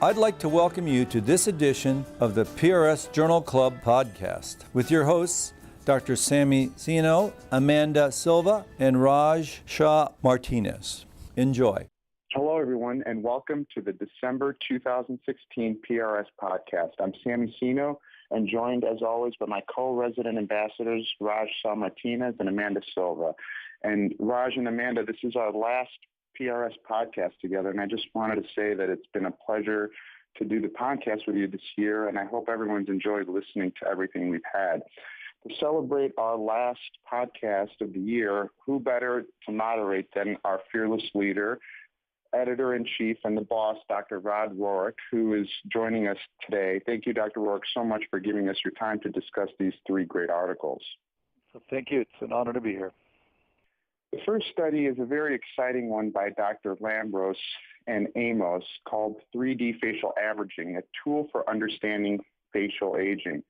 I'd like to welcome you to this edition of the PRS Journal Club podcast with your hosts, Dr. Sammy, Amanda Silva, and Raj Sawh-Martinez. Enjoy. Hello, everyone, and welcome to the December 2016 PRS podcast. I'm Sammy and joined, as always, by my co-resident ambassadors, Raj Sawh-Martinez and Amanda Silva. And Raj and Amanda, this is our last PRS podcast together, and I just wanted to say that it's been a pleasure to do the podcast with you this year, and I hope everyone's enjoyed listening to everything we've had. To celebrate our last podcast of the year, who better to moderate than our fearless leader, editor-in-chief and the boss, Dr. Rohrich, who is joining us today. Thank you, Dr. Rohrich, so much for giving us your time to discuss these three great articles. So thank you. It's an honor to be here. The first study is a very exciting one by Dr. Lambros and Amos called 3D Facial Averaging, a tool for understanding facial aging.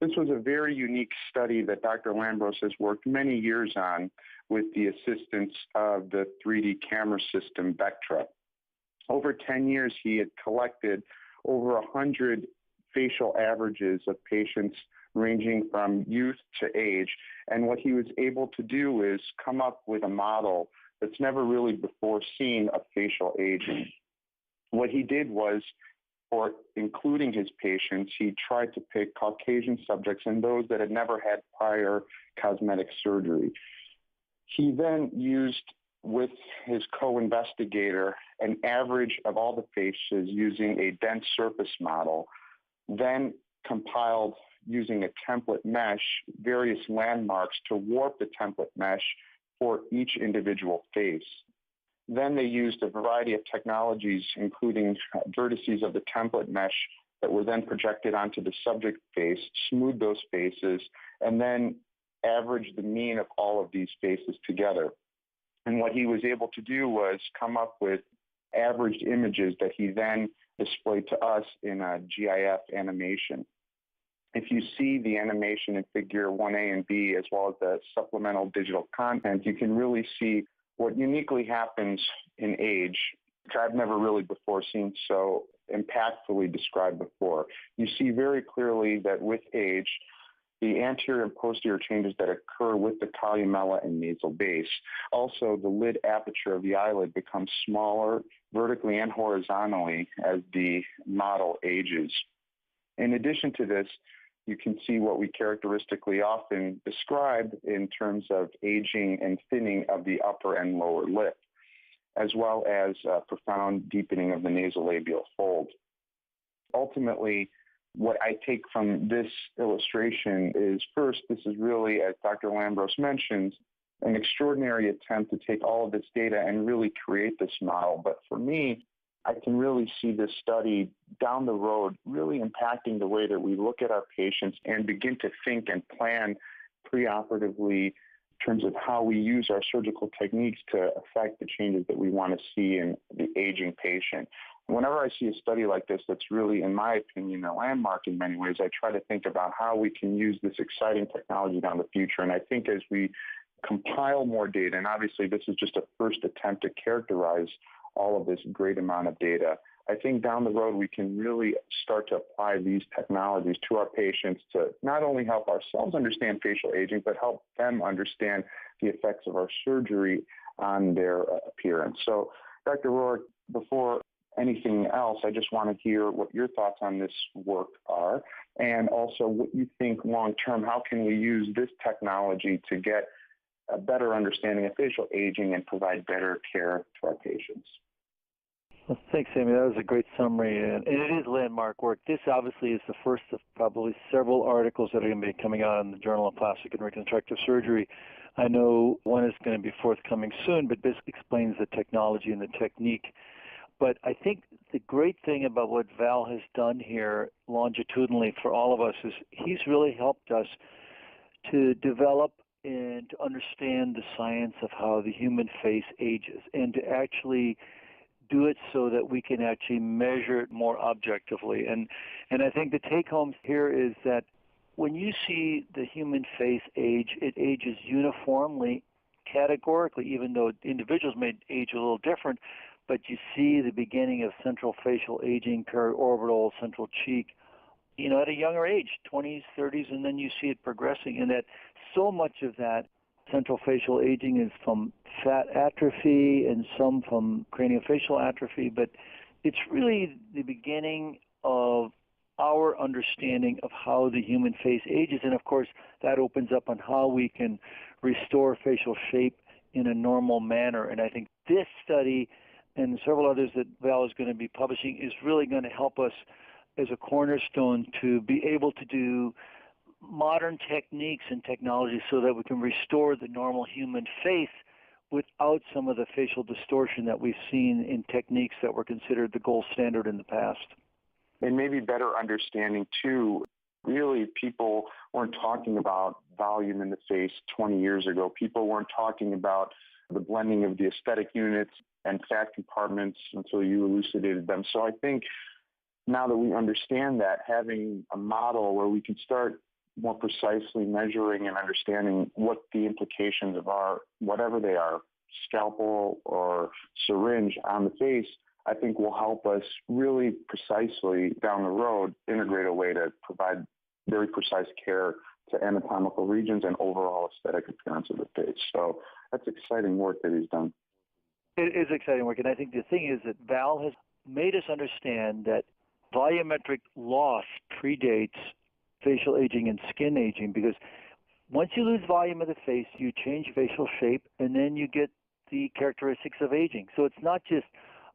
This was a very unique study that Dr. Lambros has worked many years on with the assistance of the 3D camera system Vectra. Over 10 years, he had collected over 100 facial averages of patients ranging from youth to age. And what he was able to do is come up with a model that's never really before seen of facial aging. What he did was, for including his patients, he tried to pick Caucasian subjects and those that had never had prior cosmetic surgery. He then used, with his co-investigator, an average of all the faces using a dense surface model, then compiled using a template mesh, various landmarks to warp the template mesh for each individual face. Then they used a variety of technologies, including vertices of the template mesh that were then projected onto the subject face, smoothed those faces, and then averaged the mean of all of these faces together. And what he was able to do was come up with averaged images that he then displayed to us in a GIF animation. If you see the animation in figure 1A and B, as well as the supplemental digital content, you can really see what uniquely happens in age, which I've never really before seen so impactfully described before. You see very clearly that with age, the anterior and posterior changes that occur with the columella and nasal base. Also, the lid aperture of the eyelid becomes smaller vertically and horizontally as the model ages. In addition to this, you can see what we characteristically often describe in terms of aging and thinning of the upper and lower lip, as well as profound deepening of the nasolabial fold. Ultimately, what I take from this illustration is, first, this is really, as Dr. Lambros mentions, an extraordinary attempt to take all of this data and really create this model. But for me, I can really see this study down the road really impacting the way that we look at our patients and begin to think and plan preoperatively in terms of how we use our surgical techniques to affect the changes that we want to see in the aging patient. Whenever I see a study like this that's really, in my opinion, a landmark in many ways, I try to think about how we can use this exciting technology down the future. And I think as we compile more data, and obviously this is just a first attempt to characterize all of this great amount of data, I think down the road we can really start to apply these technologies to our patients to not only help ourselves understand facial aging, but help them understand the effects of our surgery on their appearance. So, Dr. Rohrich, before anything else, I just want to hear what your thoughts on this work are, and also what you think long-term, how can we use this technology to get a better understanding of facial aging and provide better care to our patients? Well, thanks, Sammy. That was a great summary, and it is landmark work. This obviously is the first of probably several articles that are going to be coming out in the Journal of Plastic and Reconstructive Surgery. I know one is going to be forthcoming soon, but basically explains the technology and the technique. But I think the great thing about what Val has done here longitudinally for all of us is he's really helped us to develop and to understand the science of how the human face ages and to actually do it so that we can actually measure it more objectively. And I think the take-home here is that when you see the human face age, it ages uniformly, categorically, even though individuals may age a little different, but you see the beginning of central facial aging, periorbital, central cheek, at a younger age, 20s, 30s, and then you see it progressing, and that so much of that central facial aging is from fat atrophy and some from craniofacial atrophy, but it's really the beginning of our understanding of how the human face ages, and of course that opens up on how we can restore facial shape in a normal manner. And I think this study and several others that Val is going to be publishing is really going to help us as a cornerstone to be able to do modern techniques and technology so that we can restore the normal human face without some of the facial distortion that we've seen in techniques that were considered the gold standard in the past. And maybe better understanding, too, really people weren't talking about volume in the face 20 years ago. People weren't talking about the blending of the aesthetic units and fat compartments until you elucidated them. So I think now that we understand that, having a model where we can start more precisely measuring and understanding what the implications of our, whatever they are, scalpel or syringe on the face, I think will help us really precisely down the road integrate a way to provide very precise care to anatomical regions and overall aesthetic appearance of the face. So that's exciting work that he's done. It is exciting work, and I think the thing is that Val has made us understand that volumetric loss predates facial aging and skin aging, because once you lose volume of the face, you change facial shape, and then you get the characteristics of aging. So it's not just,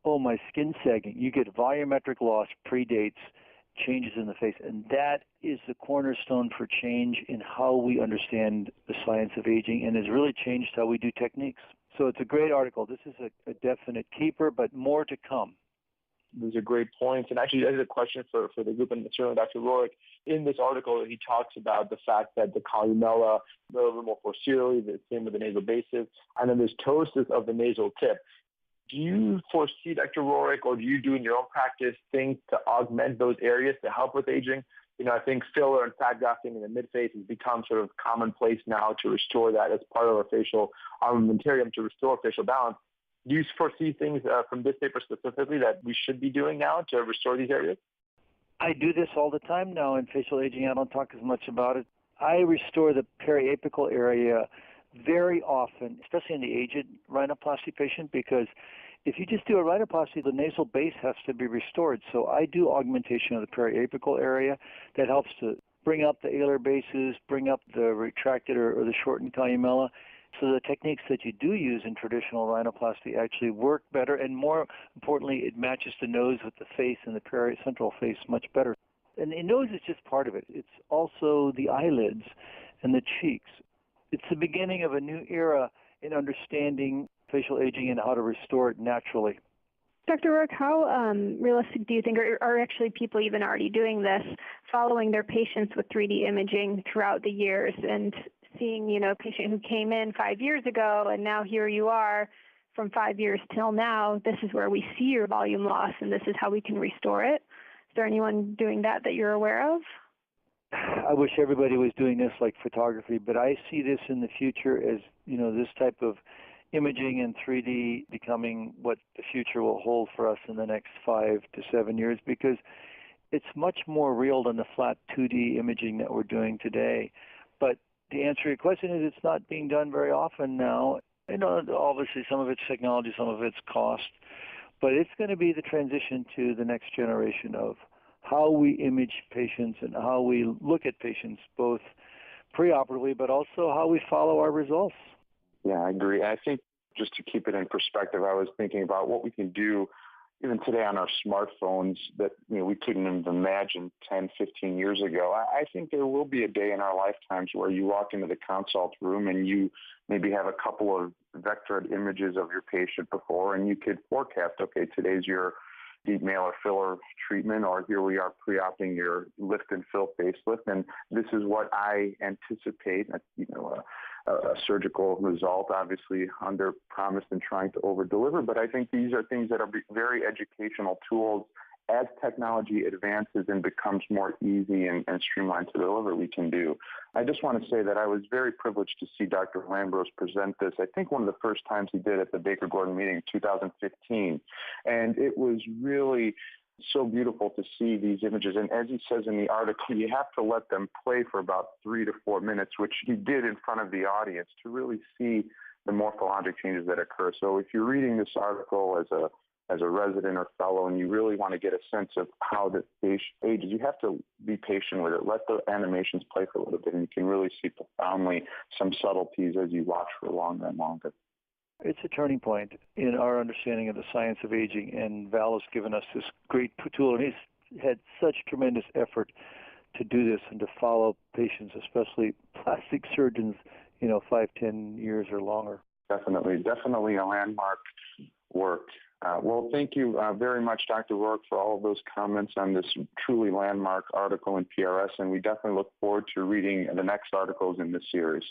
oh, my skin's sagging. You get volumetric loss predates changes in the face, and that is the cornerstone for change in how we understand the science of aging and has really changed how we do techniques. So it's a great article. This is a definite keeper, but more to come. These are great points. And actually, that is a question for the group and certainly Dr. Rohrich. In this article, he talks about the fact that the columella, a little bit more posteriorly, the same with the nasal basis, and then there's ptosis of the nasal tip. Do you foresee, Dr. Rohrich, or do you do in your own practice things to augment those areas to help with aging? I think filler and fat grafting in the midface has become sort of commonplace now to restore that as part of our facial armamentarium to restore facial balance. Do you foresee things from this paper specifically that we should be doing now to restore these areas? I do this all the time now in facial aging. I don't talk as much about it. I restore the periapical area very often, especially in the aged rhinoplasty patient, because if you just do a rhinoplasty, the nasal base has to be restored. So I do augmentation of the periapical area that helps to bring up the alar bases, bring up the retracted or the shortened columella. So the techniques that you do use in traditional rhinoplasty actually work better, and more importantly, it matches the nose with the face and the pericentral face much better. And the nose is just part of it. It's also the eyelids and the cheeks. It's the beginning of a new era in understanding facial aging and how to restore it naturally. Dr. Rohrich, how realistic do you think are actually people even already doing this, following their patients with 3D imaging throughout the years and seeing, a patient who came in 5 years ago and now here you are from 5 years till now, this is where we see your volume loss and this is how we can restore it? Is there anyone doing that you're aware of? I wish everybody was doing this like photography, but I see this in the future as, this type of imaging and 3D becoming what the future will hold for us in the next 5 to 7 years, because it's much more real than the flat 2D imaging that we're doing today. But the answer to your question is it's not being done very often now. Obviously some of it's technology, some of it's cost, but it's going to be the transition to the next generation of how we image patients and how we look at patients, both preoperatively, but also how we follow our results. Yeah, I agree. I think just to keep it in perspective, I was thinking about what we can do even today on our smartphones that we couldn't even imagine 10, 15 years ago. I think there will be a day in our lifetimes where you walk into the consult room and you maybe have a couple of vectored images of your patient before, and you could forecast, okay, today's your deep malar filler treatment, or here we are pre-opting your lift and fill facelift, and this is what I anticipate, a surgical result, obviously under promised and trying to over deliver. But I think these are things that are very educational tools as technology advances and becomes more easy and streamlined to deliver, we can do. I just want to say that I was very privileged to see Dr. Lambros present this. I think one of the first times he did at the Baker-Gordon meeting in 2015. And it was really so beautiful to see these images. And as he says in the article, you have to let them play for about 3 to 4 minutes, which he did in front of the audience, to really see the morphologic changes that occur. So if you're reading this article as a resident or fellow and you really want to get a sense of how the face ages, you have to be patient with it. Let the animations play for a little bit, and you can really see profoundly some subtleties as you watch for longer and longer. It's a turning point in our understanding of the science of aging, and Val has given us this great tool, and he's had such tremendous effort to do this and to follow patients, especially plastic surgeons, 5, 10 years or longer. Definitely a landmark work. Well, thank you very much, Dr. Rohrich, for all of those comments on this truly landmark article in PRS, and we definitely look forward to reading the next articles in this series.